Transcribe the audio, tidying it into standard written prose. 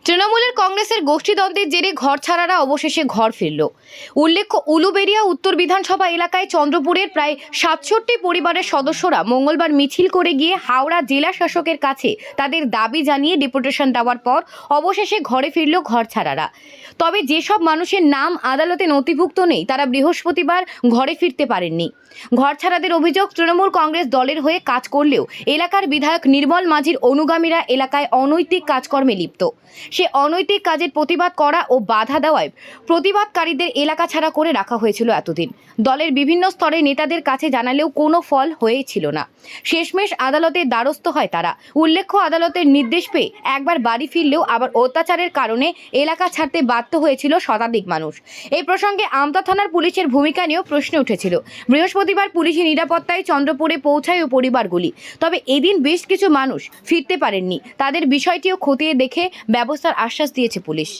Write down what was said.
তৃণমূলের কংগ্রেসের গোষ্ঠীদ্বন্দ্বের জেরে ঘর ছাড়ারা অবশেষে ঘর ফিরল। উল্লেখ্য, উলুবেড়িয়া উত্তর বিধানসভা এলাকায় চন্দ্রপুরের প্রায় ৬৭ পরিবারের সদস্যরা মঙ্গলবার মিছিল করে গিয়ে হাওড়া জেলা শাসকের কাছে তাদের দাবি জানিয়ে ডেপুটেশন দেওয়ার পর অবশেষে ঘরে ফিরল ঘর ছাড়ারা। তবে যেসব মানুষের নাম আদালতে নথিভুক্ত নেই তারা বৃহস্পতিবার ঘরে ফিরতে পারেননি। ঘর ছাড়াদের অভিযোগ, তৃণমূল কংগ্রেস দলের হয়ে কাজ করলেও এলাকার বিধায়ক নির্মল মাঝির অনুগামীরা এলাকায় অনৈতিক কাজকর্মে লিপ্ত। সে অনৈতিক কাজের প্রতিবাদ করা ও বাধা দেওয়ায় প্রতিবাদকারীদের এলাকা ছাড়া করে রাখা হয়েছিল এতদিন। দলের বিভিন্ন স্তরে নেতাদের কাছে জানালেও কোনো ফল হয়েছিল না। শেষমেশ আদালতের দ্বারস্থ হয় তারা। উল্লেখ্য, আদালতের নির্দেশ পেয়ে একবার বাড়ি ফিরলেও আবার অত্যাচারের কারণে এলাকা ছাড়তে বাধ্য হয়েছিল শতাধিক মানুষ। এই প্রসঙ্গে আমতা থানার পুলিশের ভূমিকা নিয়েও প্রশ্ন উঠেছিল। বৃহস্পতিবার পুলিশি নিরাপত্তায় চন্দ্রপুরে পৌঁছায় ও পরিবারগুলি। তবে এদিন বেশ কিছু মানুষ ফিরতে পারেননি। তাদের বিষয়টিও খতিয়ে দেখে ব্যবস্থার আশ্বাস দিয়েছে পুলিশ।